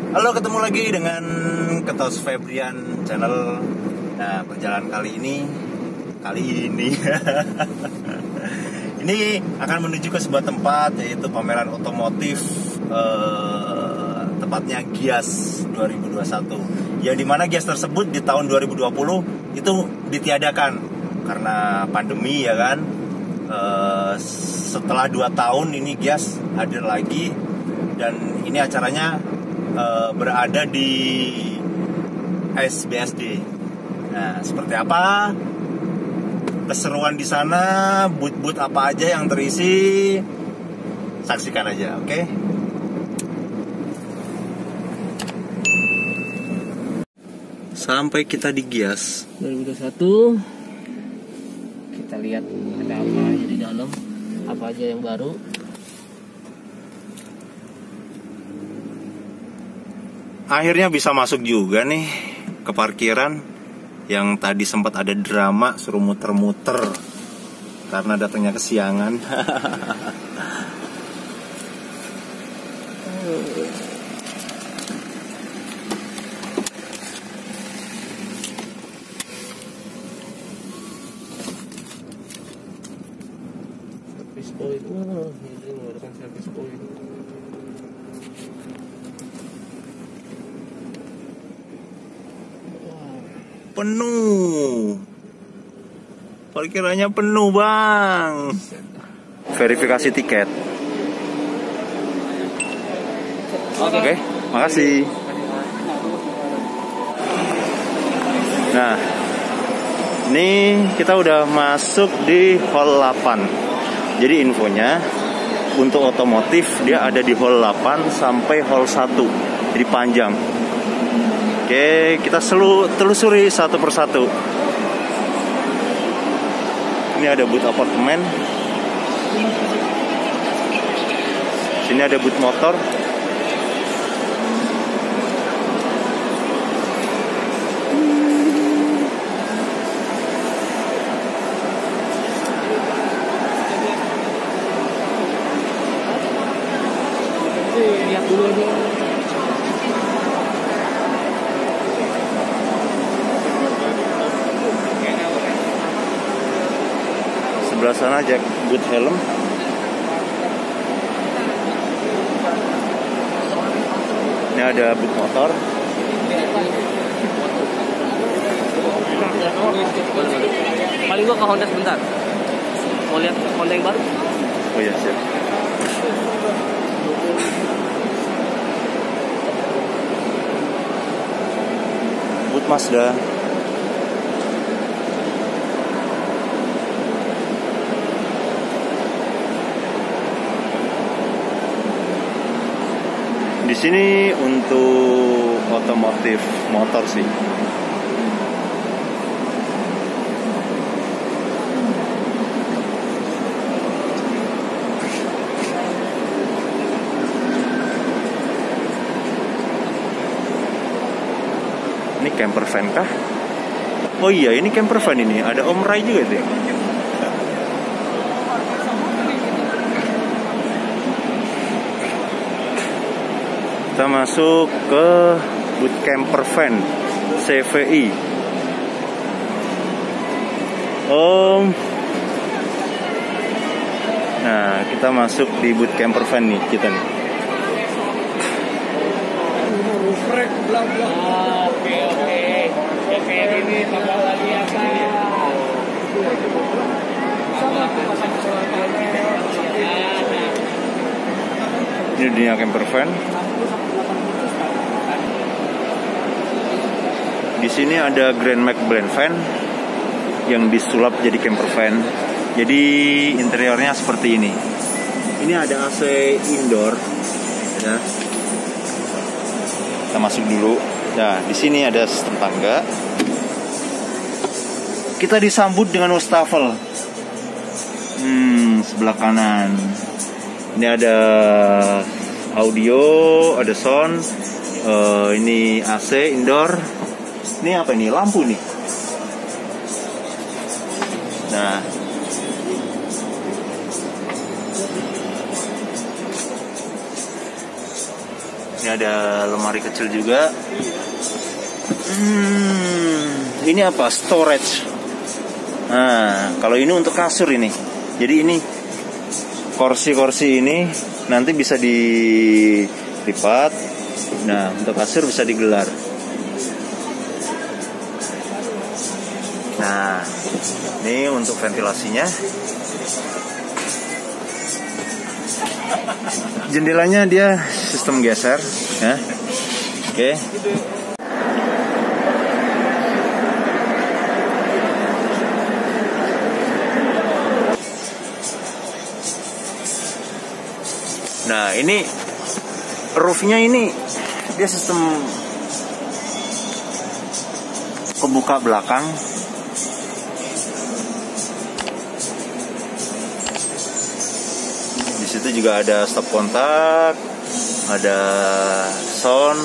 Halo, ketemu lagi dengan Ketos Febrian channel. Nah, perjalanan kali ini ini akan menuju ke sebuah tempat, yaitu pameran otomotif, tepatnya Gias 2021. Yang dimana Gias tersebut di tahun 2020 itu ditiadakan karena pandemi, ya kan. Setelah 2 tahun ini Gias hadir lagi, dan ini acaranya berada di SBSD. Nah, seperti apa keseruan di sana, booth-booth apa aja yang terisi, saksikan aja, oke? Sampai kita di Gias 2021, kita lihat ada apa aja di dalam, apa aja yang baru. Akhirnya bisa masuk juga nih ke parkiran. Yang tadi sempat ada drama suruh muter-muter karena datangnya kesiangan. Service point, ini menggunakan service point. Penuh, parkirannya penuh, Bang. Verifikasi tiket. Oke, makasih. Nah, ini kita udah masuk di hall 8. Jadi infonya untuk otomotif dia ada di hall 8 sampai hall 1. Jadi panjang. Oke, kita telusuri satu persatu. Ini ada booth apartemen. Sini ada booth motor. Lihat dulu aja. Sebelah sana Jack boot helm. Ini ada boot motor. Paling gua ke Honda sebentar. Mau lihat Honda yang baru? Oh iya, siap. Boot Mazda. Di sini untuk otomotif motor sih. Ini camper van kah? Oh iya, ini camper van ini. Ada Om Rai juga tuh. Kita masuk ke booth camper van CVI. Nah, kita masuk di booth camper van nih, kita nih. Oke, ini tambah lagi ya, Ini dunia camper van. Di sini ada Grand Max Blend Van yang disulap jadi camper van. Jadi interiornya seperti ini. Ini ada AC indoor. Ya. Kita masuk dulu. Nah, di sini ada sistem tangga. Kita disambut dengan wastafel. Sebelah kanan. Ini ada audio, ada sound. Ini AC indoor. Ini apa ini? Lampu nih. Nah, Ini ada lemari kecil juga. Ini apa? Storage. Nah, kalau ini untuk kasur ini. Jadi ini kursi-kursi ini nanti bisa dilipat. Nah, untuk kasur bisa digelar. Nah, ini untuk ventilasinya. Jendelanya dia sistem geser, ya. Oke. Nah, ini roofnya ini dia sistem kebuka belakang. Di situ juga ada stop kontak, ada sound.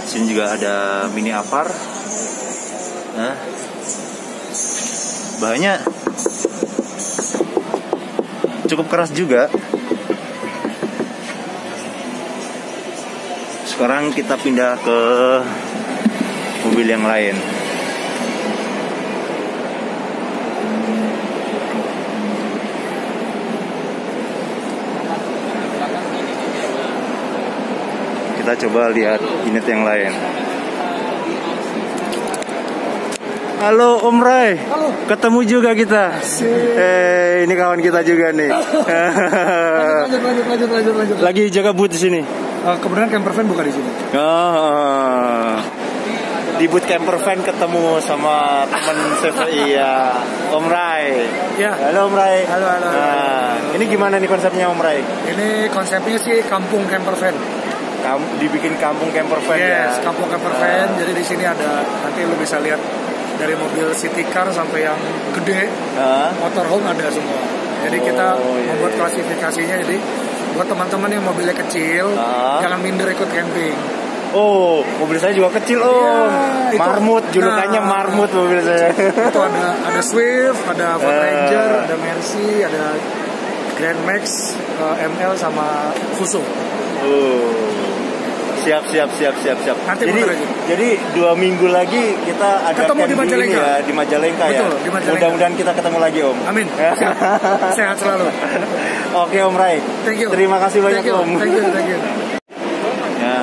Sini juga ada mini apar. Nah, bahannya cukup keras juga. Sekarang kita pindah ke mobil yang lain. Kita coba lihat unit yang lain. Halo Om Ray. Halo. Ketemu juga kita. Ini kawan kita juga nih. Lanjut. Lagi jaga booth di sini. Kebetulan camper van buka di sini. Di booth camper van ketemu sama teman saya, iya, Om Ray. Ya. Halo Om Ray. Halo. Nah, ini gimana nih konsepnya Om Ray? Ini konsepnya sih kampung camper van. Dibikin kampung camper van Yes, ya. kampung camper van. Jadi di sini ada, nanti lu bisa lihat dari mobil city car sampai yang gede, motorhome ada semua. Jadi kita membuat klasifikasinya, jadi buat teman-teman yang mobilnya kecil, jangan minder ikut camping. Oh, mobil saya juga kecil Om. Itu, Marmut, julukannya Marmut mobil saya. Itu ada Swift, ada Ford Ranger, ada Mercy, ada Grand Max, ML sama Fuso. Siap. Nanti jadi 2 minggu lagi kita ada ketemu di Majalengka ya, di Majalengka. Betul, ya. di Majalengka. Mudah-mudahan kita ketemu lagi Om. Amin. Sehat selalu. Oke Om Ray. Thank you. Terima kasih banyak Om. Thank you. Ya.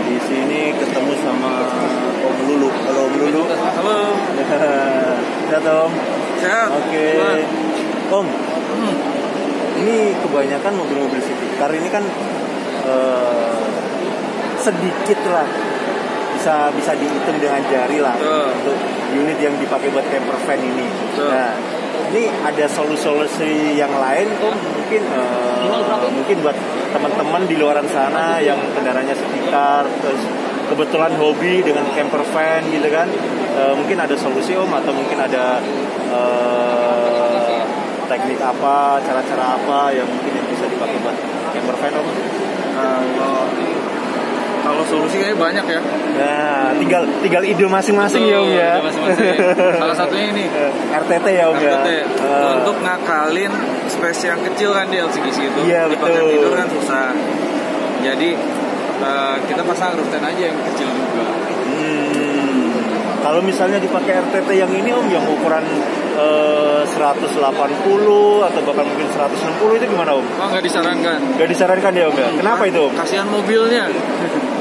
Di sini ketemu sama Om Lulu. Halo Om Lulu. Halo. Sehat Om. Sehat. Oke. Om. Ini kebanyakan mobil-mobil city car ini kan sedikit lah, bisa dihitung dengan jari lah. Untuk unit yang dipakai buat camper van ini. Nah, ini ada solusi yang lain Om, mungkin buat teman-teman di luaran sana yang kendaraannya city car, terus kebetulan hobi dengan camper van gitu kan, mungkin ada solusi Om, atau mungkin ada teknik apa, cara-cara apa yang mungkin yang bisa dipakai buat camper van Om? Kalau solusi kayaknya banyak ya. Nah, tinggal ide masing-masing ya Om ya. Masing-masing. Salah satunya ini RTT ya Om ya. Untuk ngakalin space yang kecil kan di LCGC itu. Iya, dipakai betul. tidur kan susah. Jadi kita pasang roof tent aja yang kecil juga. Kalau misalnya dipakai RTT yang ini Om, yang ukuran 180 atau bahkan mungkin 160 itu gimana Om? Oh, nggak disarankan. Gak disarankan ya Om ya? Kenapa itu Om? Kasihan mobilnya.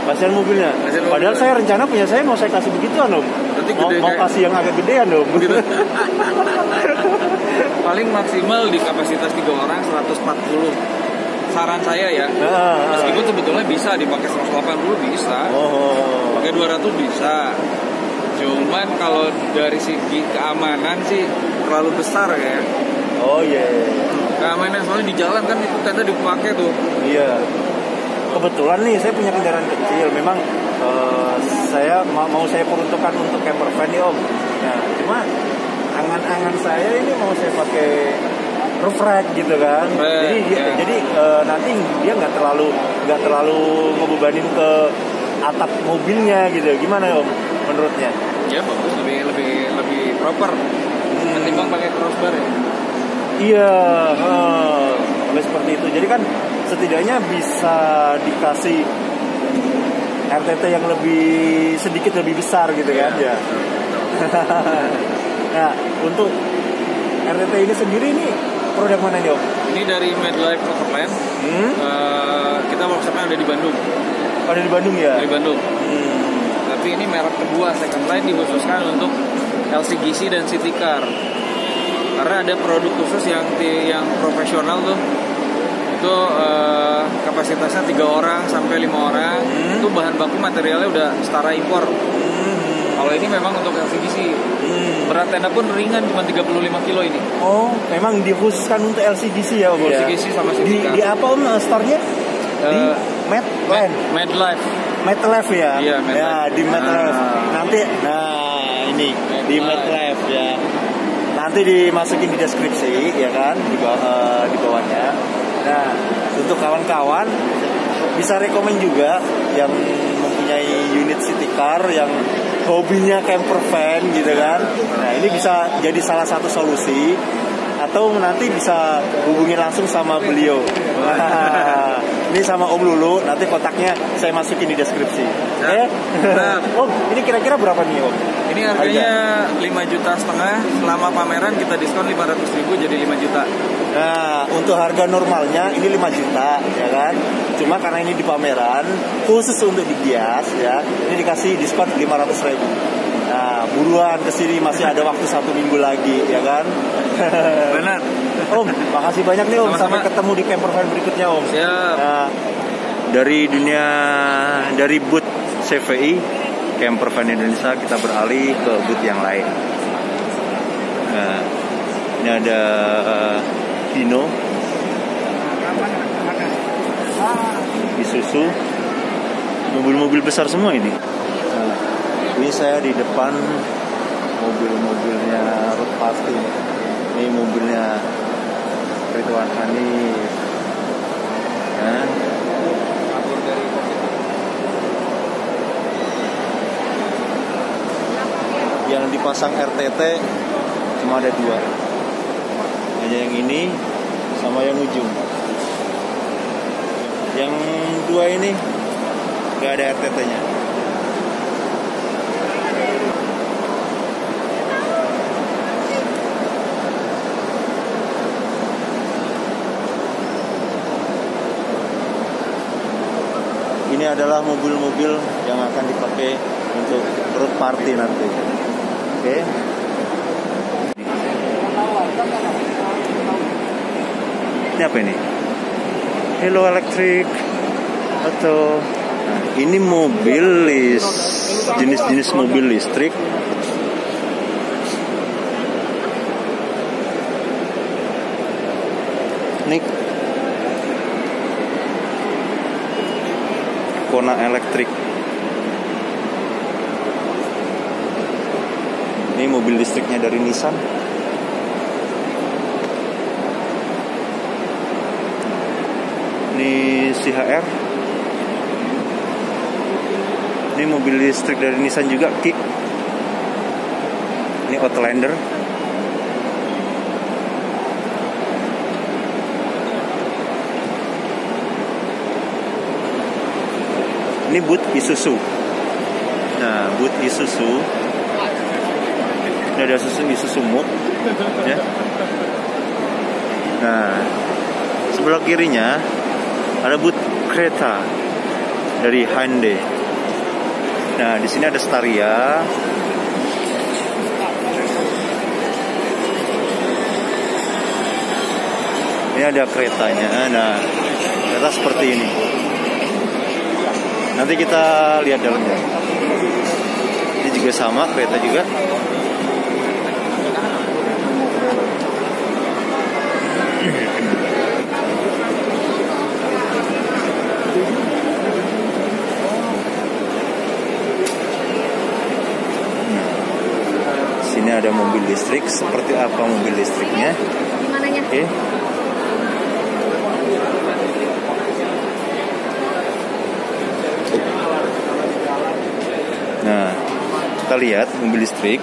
Kasihan mobilnya. Padahal saya rencana punya saya mau saya kasih begituan Om. Mau kasih yang agak gedean Om. Gitu. Paling maksimal di kapasitas 3 orang 140. Saran saya ya. Meskipun sebetulnya bisa dipakai 180 bisa. Pakai 200 bisa. Cuman kalau dari segi keamanan sih terlalu besar ya. Oh iya. Keamanan soalnya di jalan kan itu tenda dipakai tuh. Iya. Kebetulan nih saya punya kendaraan kecil. Memang saya mau saya peruntukkan untuk camper van nih Om. Nah, cuma angan-angan saya ini mau saya pakai roof rack gitu kan. Jadi nanti dia nggak terlalu ngebebanin ke atap mobilnya gitu. Gimana Om menurutnya? Ya bagus, lebih proper. Ketimbang pakai crossbar ya. Iya, seperti itu. Jadi kan setidaknya bisa dikasih RTT yang sedikit lebih besar gitu kan ya. Nah, untuk RTT ini sendiri ini produk mana nih Om? Ini dari Medlife Motorland. Kita workshopnya ada di Bandung. Ada di Bandung ya? Di Bandung. Tapi ini merek kedua second line dikhususkan untuk LCGC dan City Car. Karena ada produk khusus yang profesional tuh. Itu kapasitasnya 3 orang sampai 5 orang. Itu bahan baku materialnya udah setara impor. Kalau ini memang untuk LCGC. Berat tenda pun ringan, cuma 35 kilo ini. Oh, memang dikhususkan untuk LCGC ya Om? LCGC sama City Car. Di apa Om store-nya? Di Medlife. Medlife ya? Iya, Medlife. Ya, di Medlife. Nanti, ini Medlife. Di Medlife ya. Nanti dimasukin di deskripsi ya kan, di bawahnya. Nah, untuk kawan-kawan bisa rekomen juga yang mempunyai unit City Car yang hobinya camper van gitu kan. Nah, ini bisa jadi salah satu solusi, atau nanti bisa hubungi langsung sama beliau. Nah, ini sama Om Lulu, nanti kontaknya saya masukin di deskripsi. Oke? Om, ini kira-kira berapa nih Om? Ini harganya 5,5 juta. Selama pameran kita diskon 500.000 jadi 5 juta. Nah, untuk harga normalnya ini 5 juta ya kan. Cuma karena ini di pameran khusus untuk di Gias ya, ini dikasih diskon 500.000. Nah, buruan kesini, masih ada waktu 1 minggu lagi ya kan. Benar. Om, makasih banyak nih Om. Sama-sama. Sampai ketemu di camper van berikutnya Om. Siap. Nah, dari booth CVI Camper Van Indonesia kita beralih ke booth yang lain. Nah, ini ada Hino, Isuzu, mobil-mobil besar semua ini. Nah, ini saya di depan mobil-mobilnya Road Party. Ini mobilnya Ridwan Hanif. Nah, yang dipasang RTT cuma ada 2, hanya yang ini sama yang ujung. Yang 2 ini nggak ada RTT-nya. Ini adalah mobil-mobil yang akan dipakai untuk road party nanti. Oke. Ini apa ini? Hello Electric atau ini mobil jenis-jenis mobil listrik. Ini Kona Electric. Ini mobil listriknya dari Nissan. Ini CHR. Ini mobil listrik dari Nissan juga, Kick. Ini Outlander. Ini booth Isuzu. Nah, booth Isuzu. Ini ada Isuzu Move, ya. Nah, sebelah kirinya ada booth kereta dari Hyundai. Nah, di sini ada Staria. Ini ada keretanya. Nah, kereta seperti ini. Nanti kita lihat dalamnya. Ini juga sama, kereta juga. Sini ada mobil listrik. Seperti apa mobil listriknya? Oke. Nah, kita lihat mobil listrik.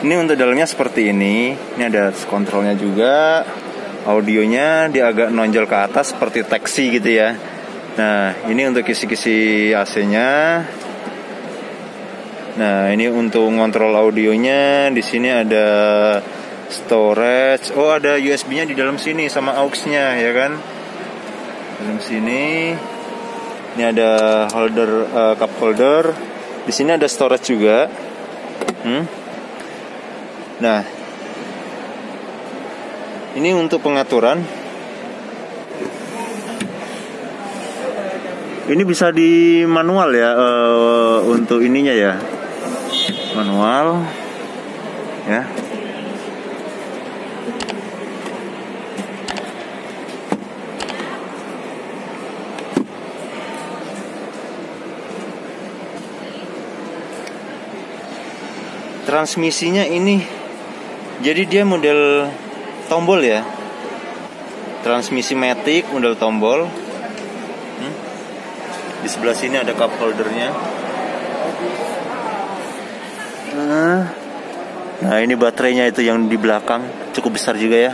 Ini untuk dalamnya seperti ini. Ini ada kontrolnya juga. Audionya dia agak nonjol ke atas seperti taksi gitu ya. Nah, ini untuk kisi-kisi AC-nya. Nah, ini untuk ngontrol audionya. Di sini ada storage. Oh, ada USB-nya di dalam sini sama aux-nya ya kan. Dalam sini. Ini ada holder, cup holder. Di sini ada storage juga. Nah, ini untuk pengaturan. Ini bisa di manual ya, untuk ininya ya, manual ya. Transmisinya ini, jadi dia model tombol ya, transmisi matic model tombol. Di sebelah sini ada cup holdernya. Nah, ini baterainya itu yang di belakang cukup besar juga ya.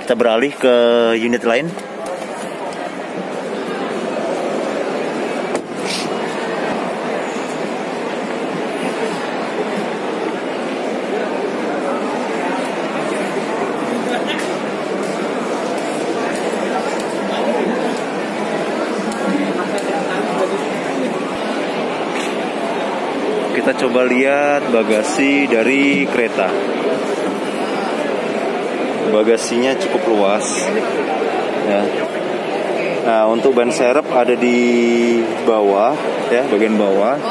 Kita beralih ke unit lain. Kita coba lihat bagasi dari kereta. Bagasinya cukup luas ya. Nah, untuk ban serep ada di bawah ya, bagian bawah.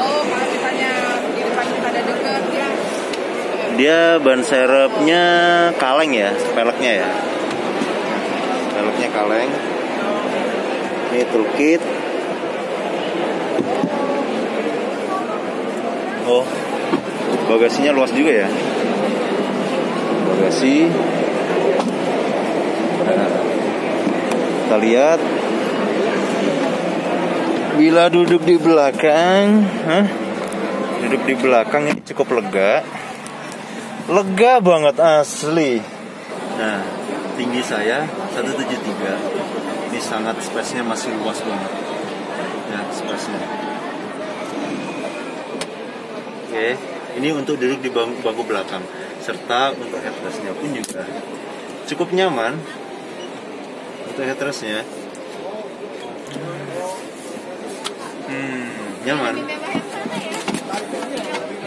Dia ban serepnya kaleng ya, peleknya ya. Peleknya kaleng. Ini toolkit. Oh, bagasinya luas juga ya. Bagasi. Nah, kita lihat. Bila duduk di belakang, duduk di belakang ini cukup lega. Lega banget asli. Nah, tinggi saya 173. Ini sangat space-nya masih luas banget. Ya, space-nya. Oke, ini untuk duduk di bangku belakang, serta untuk headrest-nya pun juga cukup nyaman. Untuk headrest-nya, nyaman.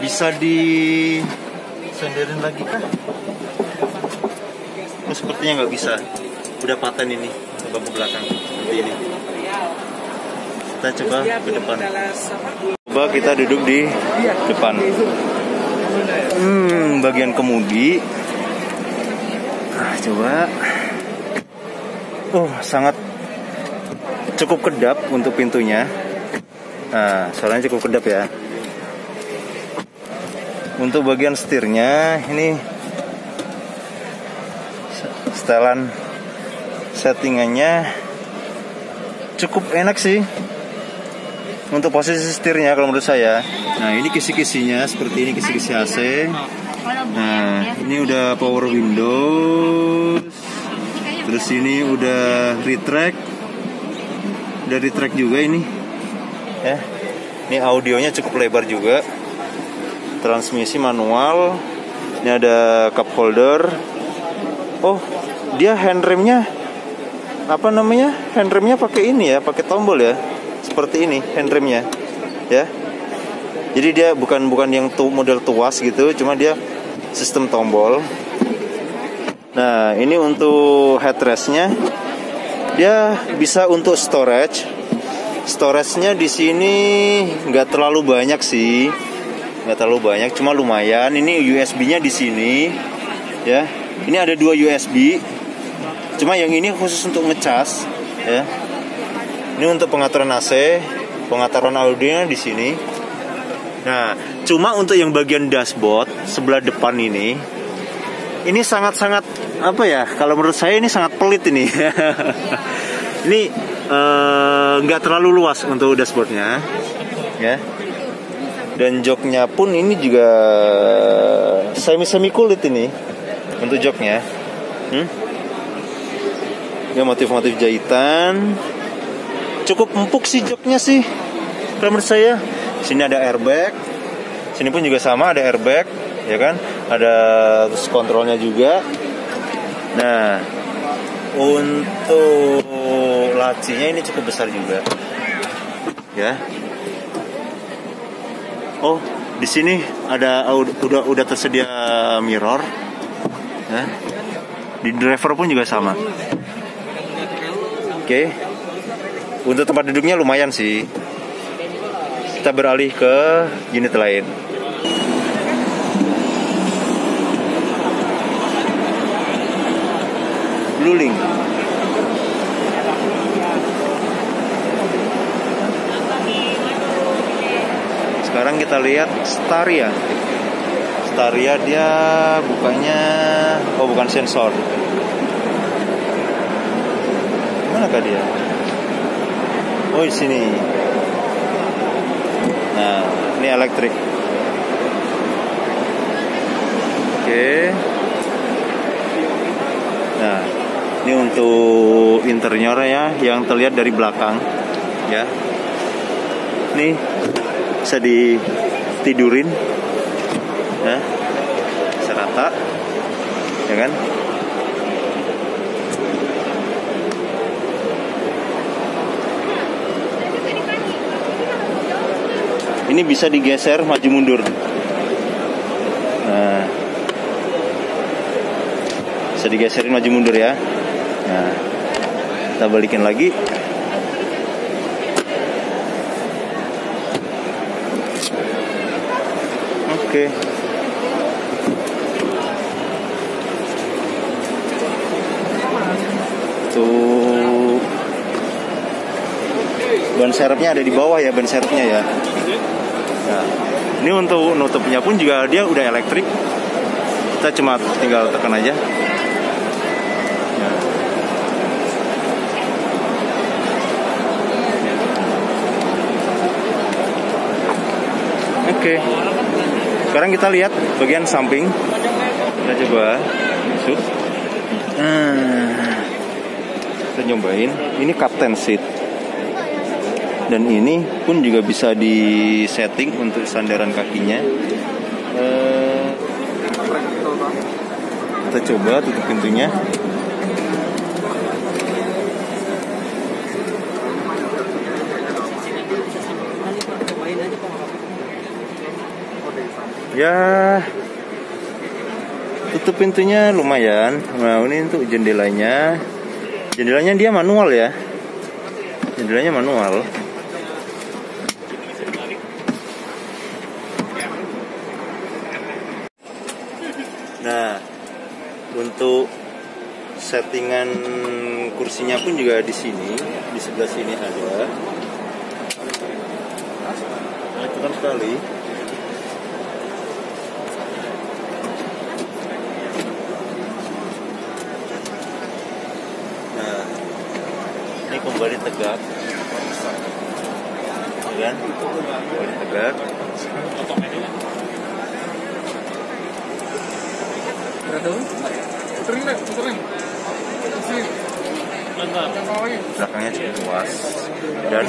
Bisa disenderin lagi kah? Oh, sepertinya nggak bisa. Udah paten ini untuk bangku belakang seperti ini. Kita coba ke depan. Coba kita duduk di depan. Bagian kemudi. Coba. Sangat cukup kedap untuk pintunya. Suaranya cukup kedap ya. Untuk bagian setirnya ini setelan settingannya cukup enak sih. Untuk posisi setirnya kalau menurut saya. Nah, ini kisi-kisinya seperti ini, kisi-kisi AC. Nah, ini udah power windows. Terus ini udah retract. Udah retract juga ini. Ya. Ini audionya cukup lebar juga. Transmisi manual. Ini ada cup holder. Oh, dia handremnya apa namanya? Handremnya pakai ini ya, pakai tombol ya. Seperti ini handremnya ya. Jadi dia bukan yang model tuas gitu, cuma dia sistem tombol. Nah, ini untuk headrestnya, dia bisa untuk storage. Storage-nya di sini nggak terlalu banyak sih, nggak terlalu banyak, cuma lumayan. Ini USB-nya di sini ya. Ini ada 2 USB, cuma yang ini khusus untuk ngecas ya. Ini untuk pengaturan AC, pengaturan audionya di sini. Nah, cuma untuk yang bagian dashboard sebelah depan ini sangat-sangat apa ya? Kalau menurut saya ini sangat pelit ini. Ini nggak terlalu luas untuk dashboardnya, ya. Dan joknya pun ini juga semi kulit ini untuk joknya. Ya, motif-motif jahitan. Cukup empuk sih joknya sih, kalau menurut saya. Sini ada airbag. Sini pun juga sama, ada airbag, ya kan? Ada terus kontrolnya juga. Nah, untuk lacinya ini cukup besar juga. Ya. Oh, di sini ada udah tersedia mirror. Ya. Di driver pun juga sama. Oke. Untuk tempat duduknya lumayan sih. Kita beralih ke unit lain. Bluelink. Sekarang kita lihat Staria. Staria dia bukanya, oh bukan sensor. Mana kah dia? Oh di sini. Nah, ini elektrik. Oke. Nah, ini untuk interiornya yang terlihat dari belakang, ya. Nih bisa ditidurin, ya, serata, ya kan? Ini bisa digeser maju mundur. Nah, bisa digeserin maju mundur ya. Nah, kita balikin lagi. Oke. Tuh, ban serepnya ada di bawah ya, ban serepnya ya. Nah, ini untuk nutupnya pun juga dia udah elektrik. Kita cuma tinggal tekan aja. Nah. Oke. Sekarang kita lihat bagian samping. Kita coba masuk. Kita nyobain. Ini captain seat. Dan ini pun juga bisa disetting untuk sandaran kakinya. Kita coba tutup pintunya. Ya, tutup pintunya lumayan. Nah, ini untuk jendelanya. Jendelanya dia manual ya. Jendelanya manual. Nah, untuk settingan kursinya pun juga di sini, di sebelah sini ada. Keren sekali. Nah, ini kembali tegak, kan? Kembali tegak. Belakangnya cukup luas dan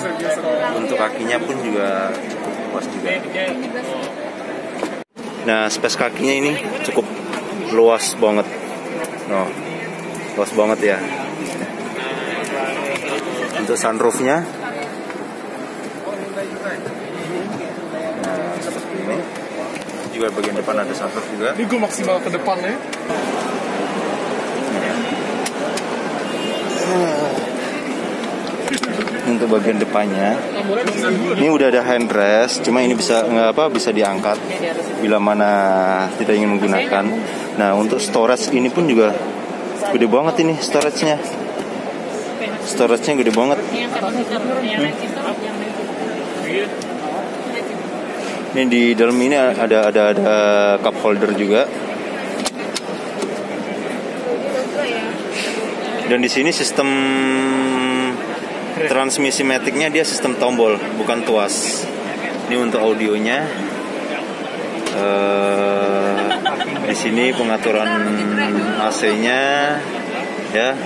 untuk kakinya pun juga cukup luas juga. Nah, space kakinya ini cukup luas banget. No, luas banget ya. Untuk sunroofnya, nah seperti ini. Juga bagian depan ada sunroof juga. Ini gue maksimal ke depan ya. Untuk bagian depannya, ini udah ada handrest, cuma ini bisa bisa diangkat bila mana tidak ingin menggunakan. Nah, untuk storage ini pun juga gede banget ini storage-nya. Storage-nya gede banget. Ini di dalam ini ada cup holder juga. Dan di sini sistem transmisi maticnya dia sistem tombol, bukan tuas. Ini untuk audionya. Di sini pengaturan AC-nya. ya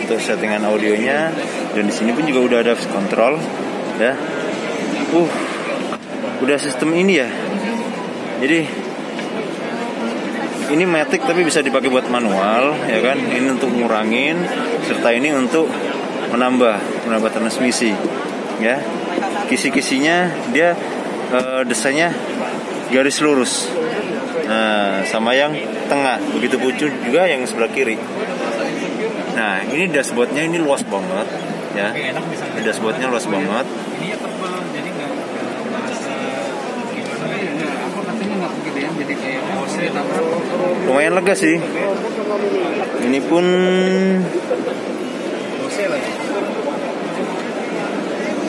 untuk settingan audionya. Dan di sini pun juga udah ada voice control ya. Udah sistem ini ya. Jadi ini matic tapi bisa dipakai buat manual ya kan. Ini untuk ngurangin, serta ini untuk menambah transmisi ya. Kisi-kisinya dia desainnya garis lurus. Nah, sama yang tengah, begitu pun juga yang sebelah kiri. Nah, ini dashboardnya ini luas banget ya. Dashboardnya luas banget. Lumayan lega sih. Ini pun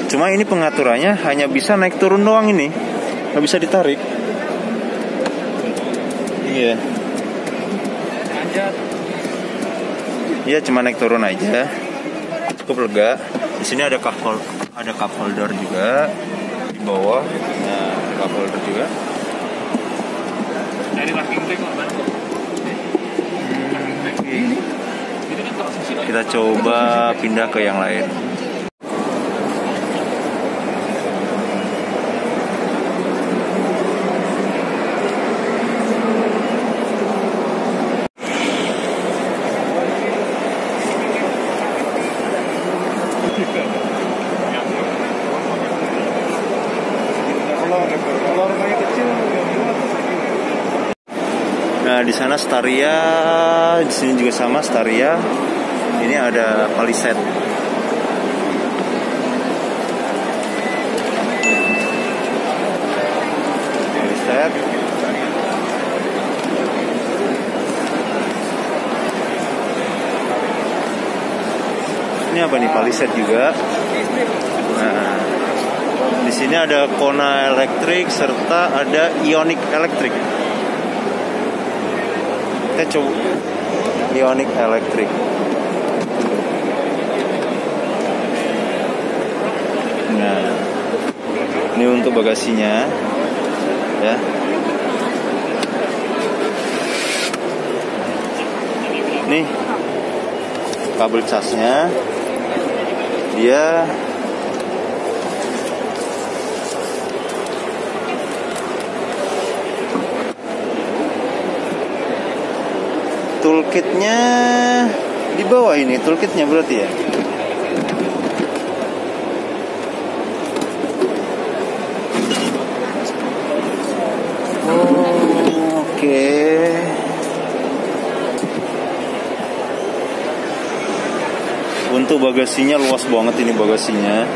cuma ini pengaturannya hanya bisa naik turun doang, ini nggak bisa ditarik. Iya. Iya, cuma naik turun aja. Cukup lega. Di sini ada cup holder juga di bawah. Nah, cup holder juga. Kita coba pindah ke yang lain. Nah, di sana Staria, di sini juga sama Staria. Ini ada Palisade. Palisade. Ini apa nih, Palisade juga. Nah, di sini ada Kona Electric serta ada Ioniq Electric. Kita coba Ioniq Electric. Nah, ini untuk bagasinya ya. Nih kabel casnya, dia toolkitnya di bawah, ini toolkitnya berarti ya. Oke. Untuk bagasinya luas banget, ini bagasinya.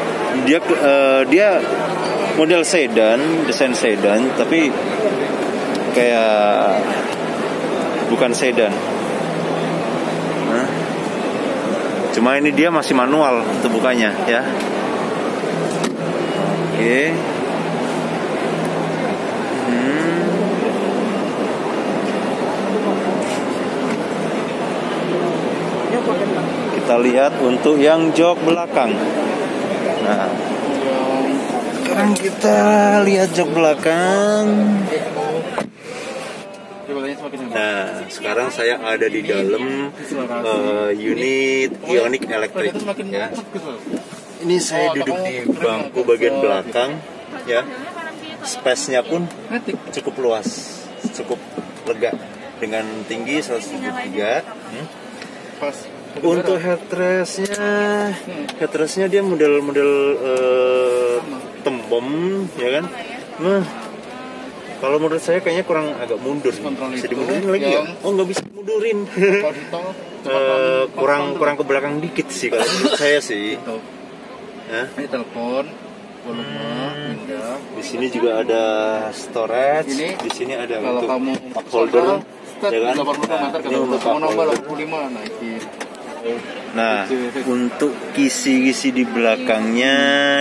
Dia model sedan, desain sedan, tapi kayak bukan sedan. Cuma ini dia masih manual untuk bukanya ya. Oke. Kita lihat untuk yang jok belakang. Nah, sekarang kita lihat jok belakang. Nah, sekarang saya ada di dalam unit Ioniq Electric ya. Ini saya duduk di bangku bagian belakang ya. Space-nya pun cukup luas, cukup lega dengan tinggi 173. Untuk headrestnya dia model tembem ya kan. Nah, kalau menurut saya kayaknya kurang agak mundur. Bisa dimundurin lagi ya? Oh, nggak bisa mundurin. kurang ke belakang dikit sih kalau menurut saya sih. Ini telepon, volume, pindah. Di sini juga ada storage. Di sini ada kalau untuk kamu cup holder, ya kan? Ini untuk cup holder. Nah, untuk kisi-kisi di belakangnya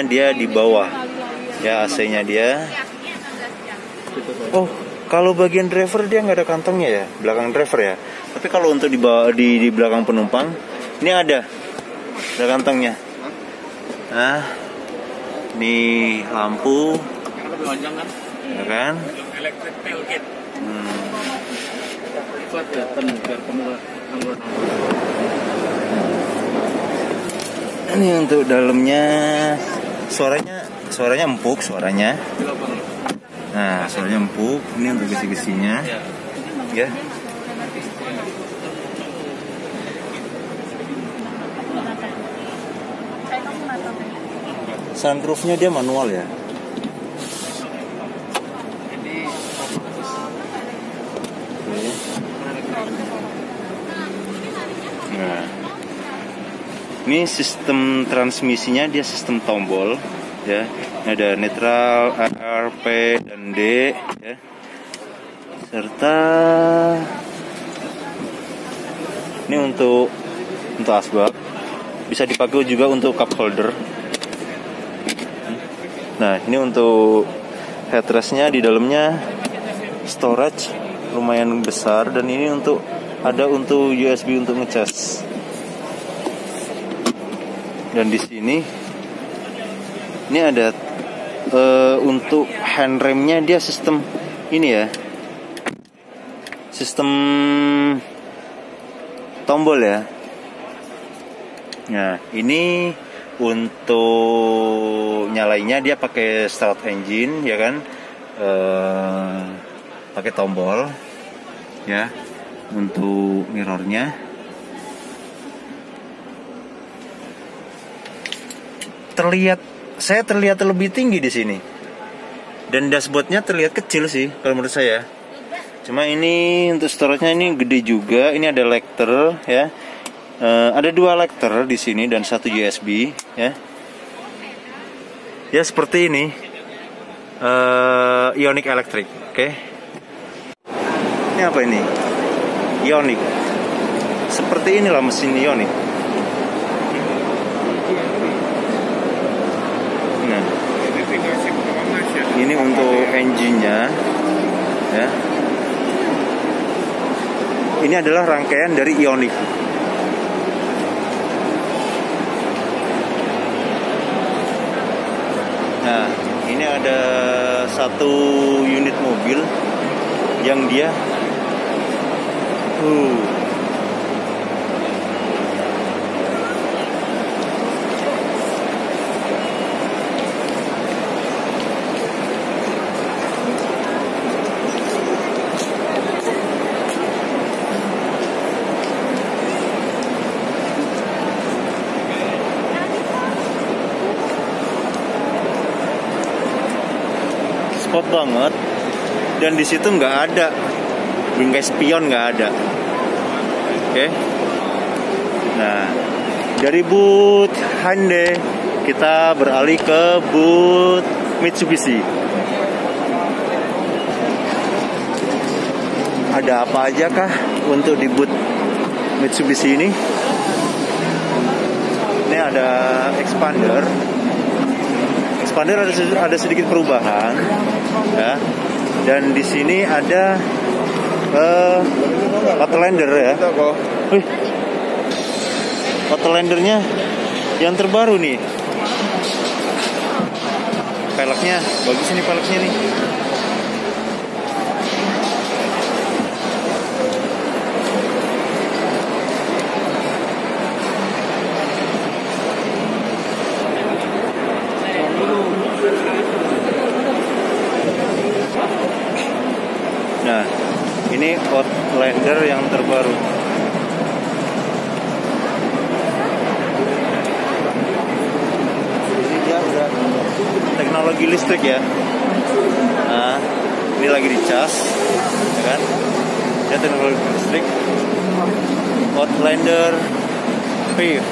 dia di bawah. Ya, AC-nya dia. Oh, kalau bagian driver dia nggak ada kantongnya ya, belakang driver ya. Tapi kalau untuk di belakang penumpang, ini ada kantongnya. Nah, ini lampu, ya kan? Ini untuk dalamnya, suaranya empuk suaranya. Nah, suaranya empuk. Ini untuk besi-besinya, ya. Sunroofnya dia manual ya. Nah, ini sistem transmisinya dia sistem tombol, ya. Ini ada netral, R, P, dan D, ya. Serta ini untuk asbak. Bisa dipakai juga untuk cup holder. Nah, ini untuk headrestnya, di dalamnya storage lumayan besar, dan ini untuk USB untuk ngecas. Dan di sini ini ada untuk handremnya dia sistem ini ya, sistem tombol ya. Nah, ini untuk nyalainnya dia pakai start engine ya kan, pakai tombol ya. Untuk mirrornya saya terlihat lebih tinggi di sini, dan dashboardnya terlihat kecil sih kalau menurut saya. Cuma ini untuk storage-nya ini gede juga. Ini ada lector ya. Ada 2 lector di sini dan 1 USB ya. Ya seperti ini. Ioniq Electric, oke. Ini apa ini? Ioniq. Seperti inilah mesin Ioniq. Nah, ini untuk engine-nya ya. Ini adalah rangkaian dari Ioniq. Nah, ini ada 1 unit mobil yang dia sport banget, dan di situ nggak ada bingkai spion, nggak ada. Oke. Nah, dari booth Hyundai kita beralih ke booth Mitsubishi. Ada apa aja kah untuk di booth Mitsubishi ini? Ini ada expander. Expander ada sedikit perubahan, ya. Dan di sini ada Outlander ya. Outlandernya yang terbaru nih. Peleknya bagus nih, peleknya nih. Nah, ini Outlander yang terbaru. Ini dia udah teknologi listrik ya. Nah, ini lagi dicas, ya kan? Dia teknologi listrik. Outlander PHEV.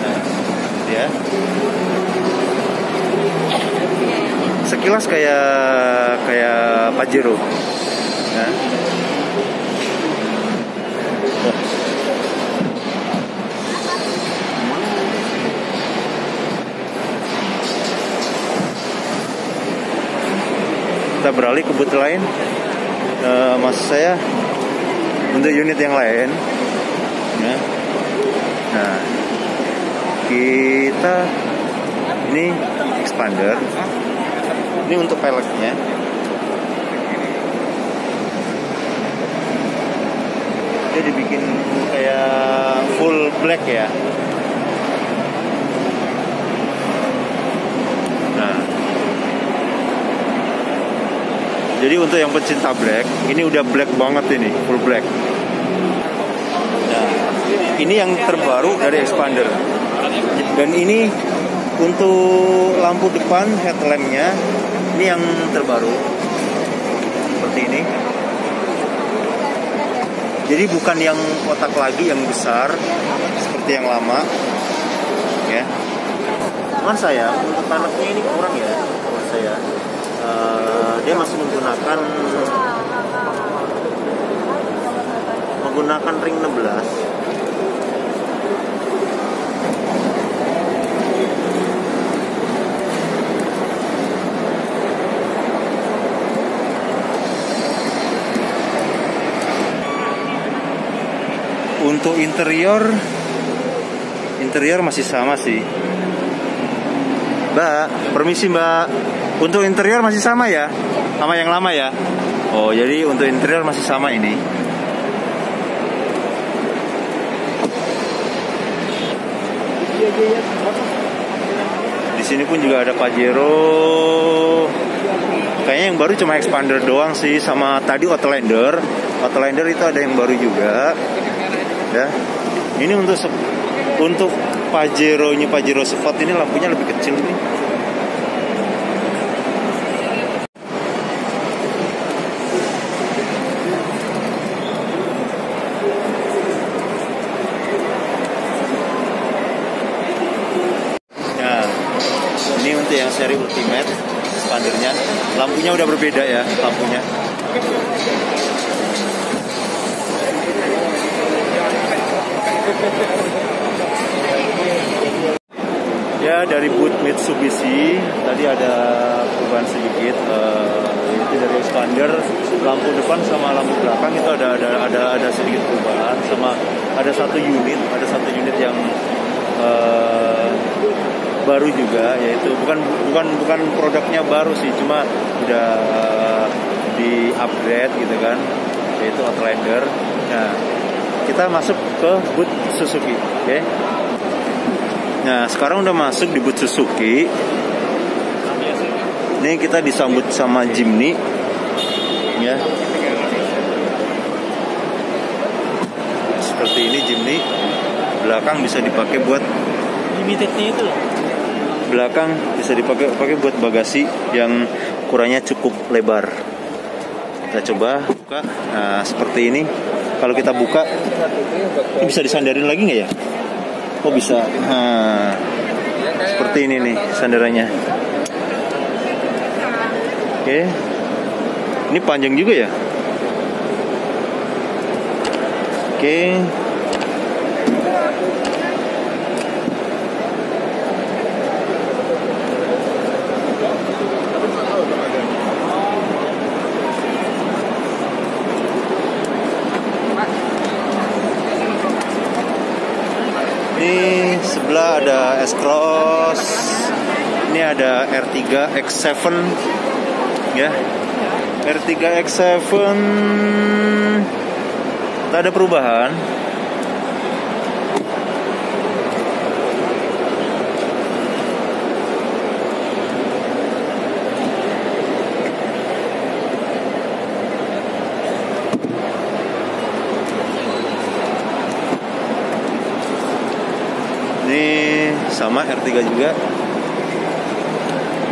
Nah, dia sekilas kayak Pajero. Nah. Kita beralih ke booth lain. Maksud saya untuk unit yang lain. Ya. Nah, kita ini expander. Ini untuk peleknya. Dia dibikin kayak full black ya. Jadi untuk yang pecinta black, ini udah black banget ini, full black. Nah, ini yang terbaru dari Xpander. Dan ini untuk lampu depan headlampnya, ini yang terbaru. Seperti ini. Jadi bukan yang kotak lagi yang besar seperti yang lama, ya. Cuman saya untuk panasnya ini kurang ya, menurut saya. Dia masih menggunakan ring 16. Untuk interior masih sama sih. Mbak, permisi Mbak. Untuk interior masih sama ya? Sama yang lama ya? Oh, jadi untuk interior masih sama ini. Di sini pun juga ada Pajero. Kayaknya yang baru cuma Xpander doang sih, sama tadi Outlander. Outlander itu ada yang baru juga. Ya. Ini untuk Pajero Sport ini lampunya lebih kecil nih. Nah, ini untuk yang seri Ultimate Xpandernya, lampunya udah berbeda ya lampunya. Ya, dari boot Mitsubishi tadi ada perubahan sedikit, itu dari Xpander, lampu depan sama lampu belakang itu ada sedikit perubahan, sama ada satu unit yang baru juga, yaitu bukan produknya baru sih, cuma udah di upgrade gitu kan, yaitu Outlander. Nah, kita masuk ke boot Suzuki, oke? Nah, sekarang udah masuk di boot Suzuki. Ini kita disambut sama Jimny, ya. Seperti ini Jimny. Belakang bisa dipakai buat limitednya itu. Belakang bisa dipakai buat bagasi yang ukurannya cukup lebar. Kita coba buka. Nah, seperti ini. Kalau kita buka, ini bisa disandarin lagi nggak ya? Oh, bisa. Nah, seperti ini nih sandarannya. Oke. Ini panjang juga ya. Oke. Ini sebelah ada S-Cross. Ini ada R3 X7, ya. R3 X7. Tak ada perubahan. Ini sama R3 juga.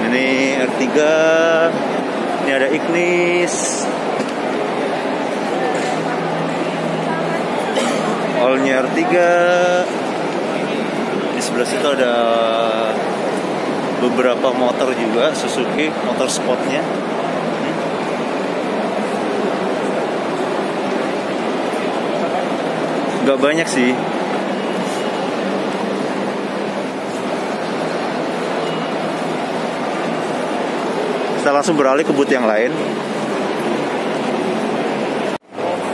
Ini R3. Ini ada Ignis. All-nya R3. Di sebelah situ ada beberapa motor juga, Suzuki motor sportnya. Gak banyak sih. Kita langsung beralih ke boot yang lain.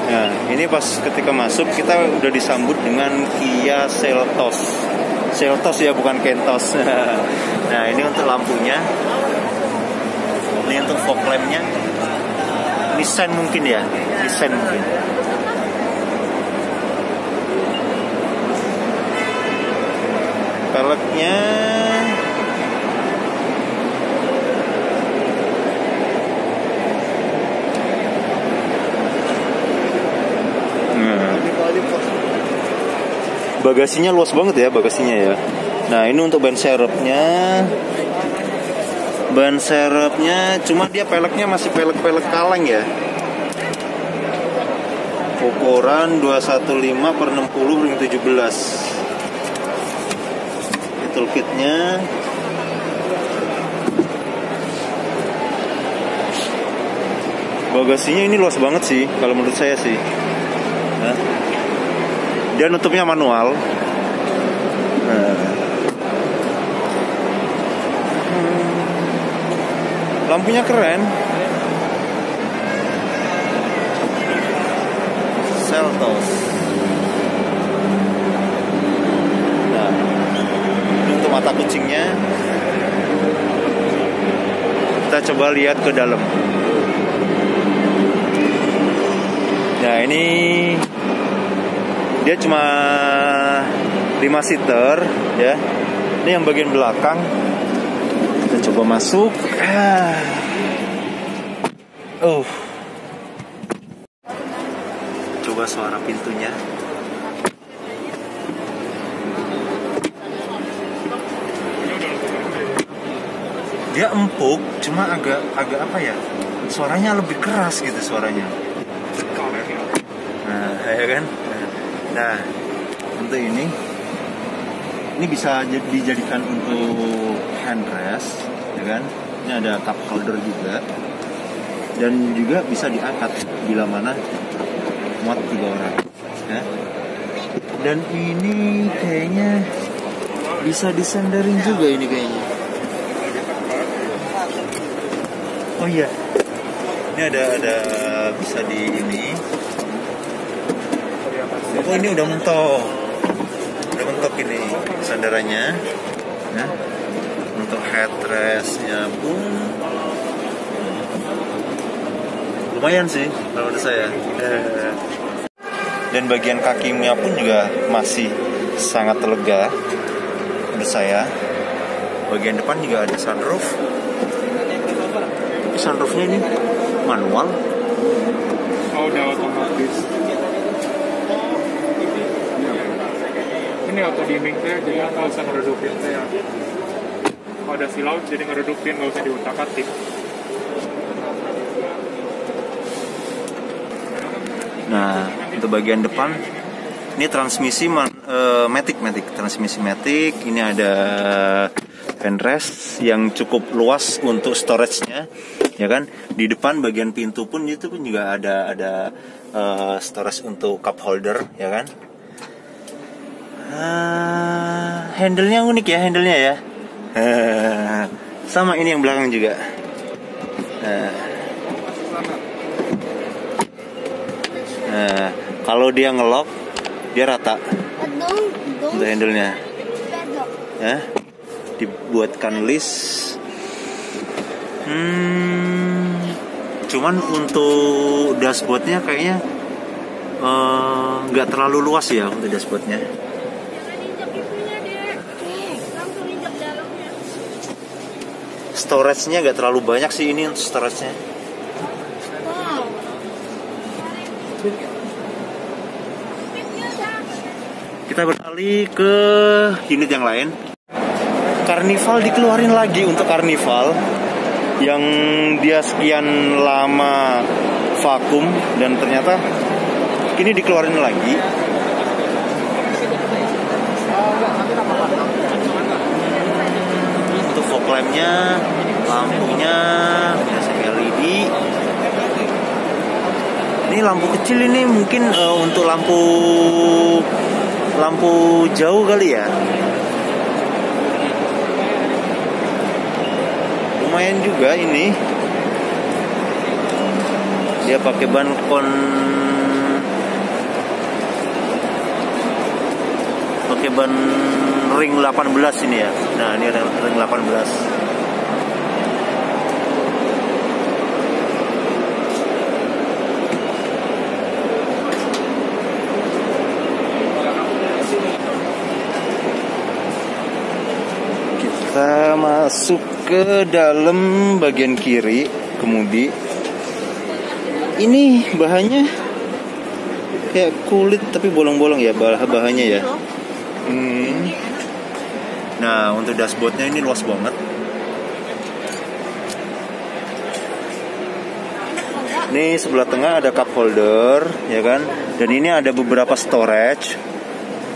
Nah, ini pas ketika masuk kita udah disambut dengan Kia Seltos. Seltos ya, bukan Kentos. Nah, ini untuk lampunya. Ini untuk fog lampnya. Nissan mungkin ya, Nissan mungkin. Peleknya Bagasinya luas banget ya bagasinya ya. Nah ini untuk ban serepnya. Ban serepnya cuma dia peleknya masih pelek-pelek kaleng ya. Ukuran 215/60 ring 17. Toolkitnya. Bagasinya ini luas banget sih kalau menurut saya sih. Nah, dia nutupnya manual. Lampunya keren. Seltos. Nah, ini untuk mata kucingnya. Kita coba lihat ke dalam. Nah ini dia cuma 5 seater ya. Ini yang bagian belakang. Kita coba masuk. Coba suara pintunya. Dia empuk, cuma agak apa ya? Suaranya lebih keras gitu suaranya. Nah, ya kan? Nah, untuk ini bisa dijadikan untuk handrest, ya kan? Ini ada cup holder juga, dan juga bisa diangkat bila mana muat 3 orang. Ya. Dan ini kayaknya bisa disandarin juga ini kayaknya. Oh iya, ini ada bisa di ini. Oh ini udah mentok ini sandarannya. Nah, untuk headrestnya pun lumayan sih kalau menurut saya. Dan bagian kakinya pun juga masih sangat lega menurut saya. Bagian depan juga ada sunroof. Sunroofnya ini manual. Oh, udah otomatis. Ini auto dimming teh, jadi nggak usah ngeredupin teh. Kalau ada silau jadi ngeredupin, nggak usah diutak-atik. Nah, untuk bagian depan ini transmisi matic, transmisi matic. Ini ada handrest yang cukup luas untuk storage-nya, ya kan? Di depan bagian pintu pun itu pun juga ada storage untuk cup holder, ya kan? Handle-nya unik ya, handle-nya ya. Sama ini yang belakang juga. Kalau dia ngelock, dia rata. Untuk handle-nya. Ya. Dibuatkan list. Cuman untuk dashboardnya kayaknya nggak terlalu luas ya untuk dashboardnya. Storage-nya nggak terlalu banyak sih ini untuk storage-nya. Kita beralih ke unit yang lain. Carnival dikeluarin lagi untuk Carnival yang dia sekian lama vakum dan ternyata ini dikeluarin lagi. Untuk fog lamp-nya, lampunya biasa LED. Ini lampu kecil ini mungkin untuk lampu jauh kali ya. Lumayan juga ini. Dia pakai ban ring 18 ini ya. Nah, ini ring 18. Kita masuk ke dalam bagian kiri kemudi. Ini bahannya kayak kulit tapi bolong-bolong ya bahannya ya. Nah, untuk dashboardnya ini luas banget. Ini sebelah tengah ada cup holder, ya kan? Dan ini ada beberapa storage.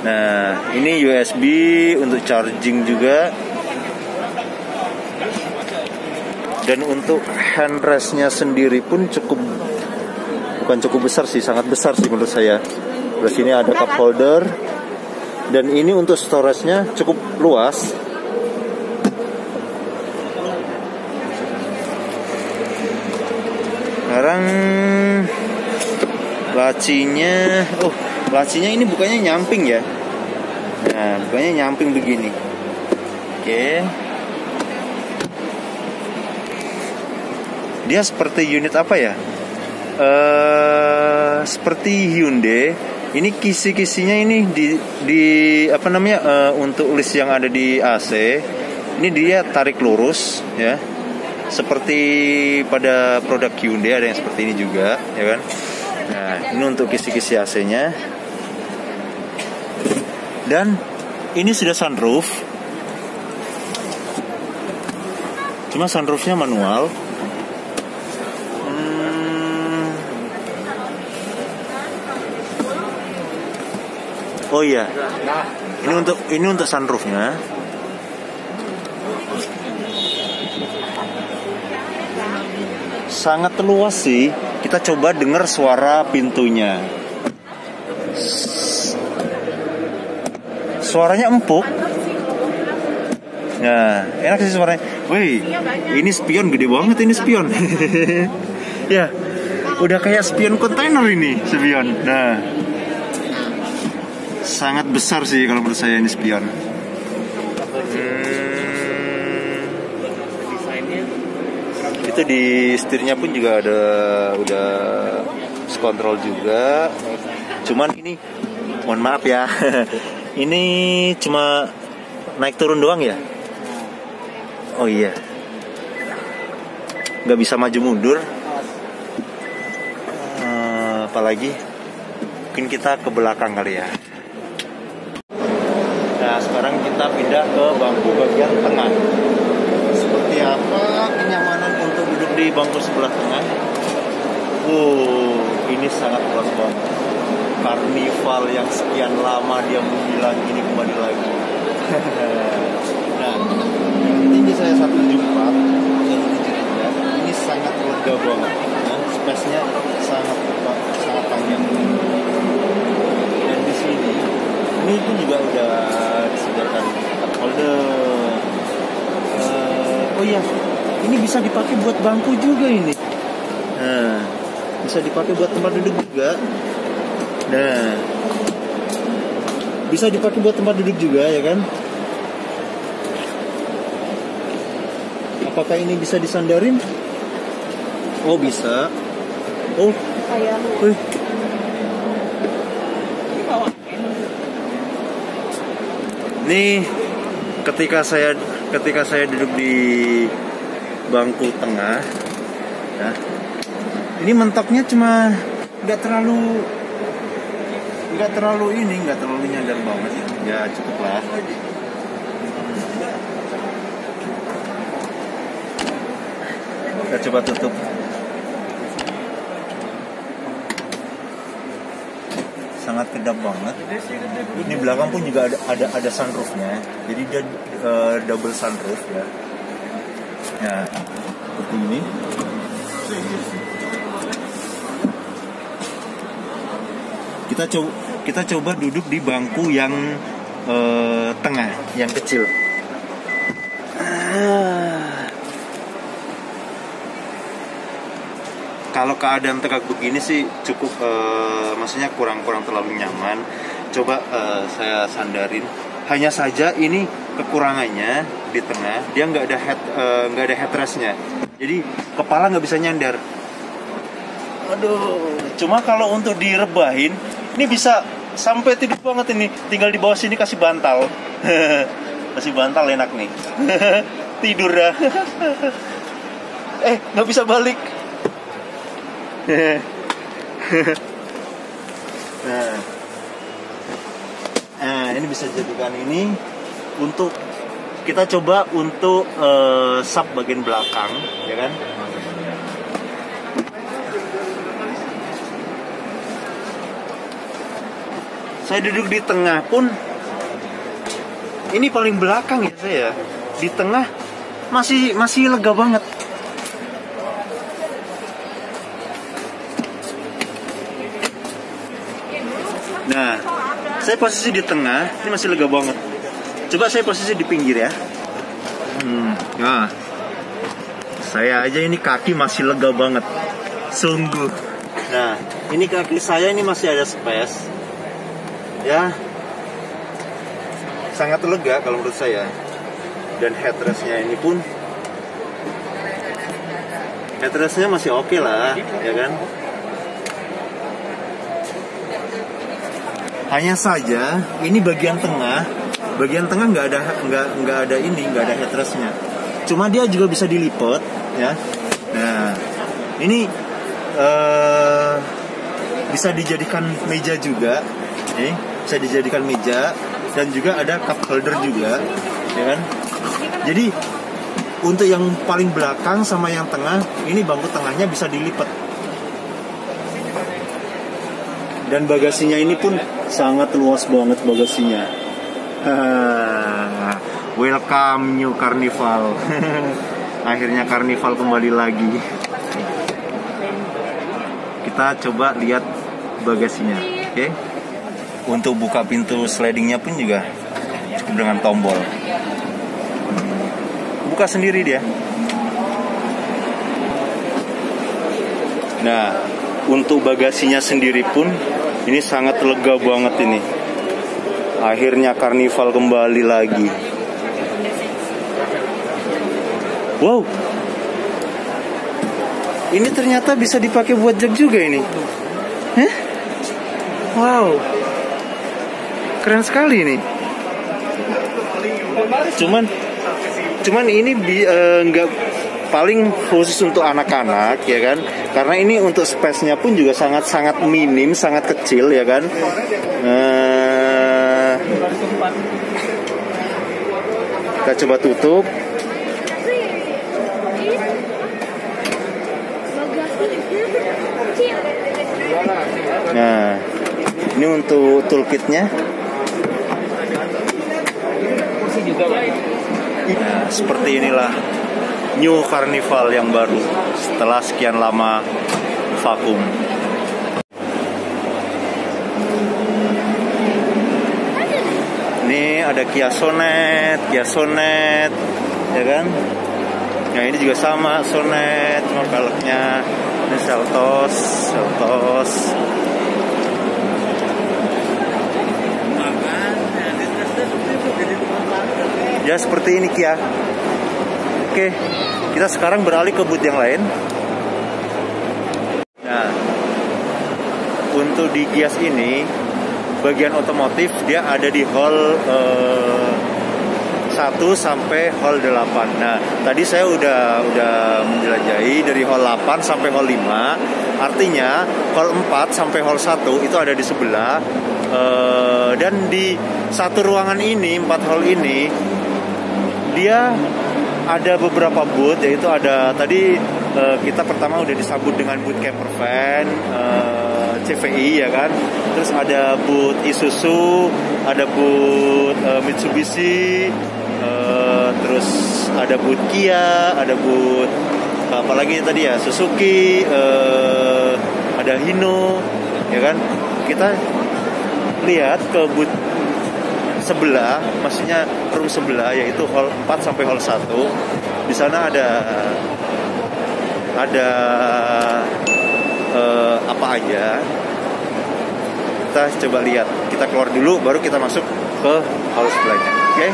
Nah, ini USB untuk charging juga. Dan untuk handrestnya sendiri pun bukan cukup besar sih, sangat besar sih menurut saya. Di sini ada cup holder. Dan ini untuk storage-nya cukup luas. Sekarang lacinya ini bukannya nyamping ya. Nah, bukannya nyamping begini. Oke. Dia seperti unit apa ya? Seperti Hyundai. Ini kisi-kisinya ini di apa namanya, untuk list yang ada di AC. Ini dia tarik lurus ya. Seperti pada produk Hyundai ada yang seperti ini juga, ya kan? Nah, ini untuk kisi-kisi AC-nya. Dan ini sudah sunroof. Cuma sunroofnya manual. Oh iya. Ini untuk sunroofnya. Sangat luas sih. Kita coba dengar suara pintunya. Suaranya empuk. Nah, enak sih suaranya. Wih, ini spion gede banget ini spion. Ya, udah kayak spion kontainer ini spion. Nah, sangat besar sih kalau menurut saya ini spion. Itu di setirnya pun juga udah kontrol juga. Cuman ini, mohon maaf ya, ini cuma naik turun doang ya. Oh iya, nggak bisa maju mundur. Apalagi mungkin kita ke belakang kali ya. Nah, sekarang kita pindah ke bangku bagian tengah. Seperti apa kenyamanan untuk duduk di bangku sebelah tengah? Ini sangat luas banget. Karnival yang sekian lama dia menghilang ini kembali lagi. Nah, tinggi saya 174. Ini sangat lega banget. Nah, space-nya sangat panjang. Dan di sini ini pun juga udah disediakan cup holder. Oh iya, ini bisa dipakai buat bangku juga ini. Nah, bisa dipakai buat tempat duduk juga. Nah, bisa dipakai buat tempat duduk juga ya kan? Apakah ini bisa disandarin? Oh bisa. Oh, nih ketika saya duduk di bangku tengah, ya, ini mentoknya cuma nggak terlalu nyandar banget ya, cukup lah. Kita coba tutup. Sangat kedap banget. Ini belakang pun juga ada sunroofnya. Jadi dia double sunroof ya. Ya, seperti ini. Kita coba duduk di bangku yang tengah, yang kecil. Kalau keadaan tegak begini sih cukup, maksudnya kurang terlalu nyaman. Coba saya sandarin. Hanya saja ini kekurangannya di tengah, dia nggak ada headrestnya. Jadi kepala nggak bisa nyandar. Aduh. Cuma kalau untuk direbahin, ini bisa sampai tidur banget ini. Tinggal di bawah sini kasih bantal. Kasih bantal enak nih. Tidur dah. Nggak bisa balik. Nah, ini bisa jadikan ini untuk kita coba untuk sub bagian belakang, ya kan? Saya duduk di tengah pun, ini paling belakang ya saya. Di tengah masih lega banget. Nah, saya posisi di tengah, ini masih lega banget. Coba saya posisi di pinggir ya. Nah, saya aja ini kaki masih lega banget, sungguh. Nah, ini kaki saya ini masih ada space. Ya, sangat lega kalau menurut saya. Dan headrestnya ini pun, headrestnya masih oke lah, ya kan? Hanya saja ini bagian tengah nggak ada headrestnya. Cuma dia juga bisa dilipat, ya. Nah, ini bisa dijadikan meja juga, bisa dijadikan meja, dan juga ada cup holder juga, ya kan? Jadi untuk yang paling belakang sama yang tengah, ini bangku tengahnya bisa dilipat. Dan bagasinya ini pun sangat luas banget bagasinya. Welcome new Carnival. Akhirnya Carnival kembali lagi. Kita coba lihat bagasinya, oke? Untuk buka pintu slidingnya pun juga cukup dengan tombol. Buka sendiri dia. Nah, untuk bagasinya sendiri pun ini sangat lega banget ini. Akhirnya Carnival kembali lagi. Wow. Ini ternyata bisa dipakai buat jog juga ini. Wow. Keren sekali ini. Cuman ini nggak paling khusus untuk anak-anak, ya kan? Karena ini untuk space-nya pun juga sangat minim, sangat kecil, ya kan? Kita coba tutup. Nah, ini untuk toolkitnya. Nah, seperti inilah New Carnival yang baru setelah sekian lama vakum. Ini ada Kia Sonet, ya kan? Nah, ini juga sama Sonet, cuma velgnya ini Seltos. Ya seperti ini Kia. Oke, kita sekarang beralih ke booth yang lain. Nah, untuk di Gias ini bagian otomotif dia ada di hall 1 sampai hall 8. Nah, tadi saya udah menjelajahi dari hall 8 sampai hall 5. Artinya hall 4 sampai hall 1 itu ada di sebelah. Dan di satu ruangan ini, 4 hall ini, dia ada beberapa booth, yaitu ada tadi kita pertama udah disambut dengan booth camper van, CVI, ya kan. Terus ada booth Isuzu, ada booth Mitsubishi, terus ada booth Kia, ada booth apalagi tadi ya, Suzuki, ada Hino, ya kan. Kita lihat ke booth sebelah, maksudnya room sebelah, yaitu hall 4 sampai hall 1. Di sana ada apa aja. Kita coba lihat. Kita keluar dulu baru kita masuk ke hall sebelahnya. Oke?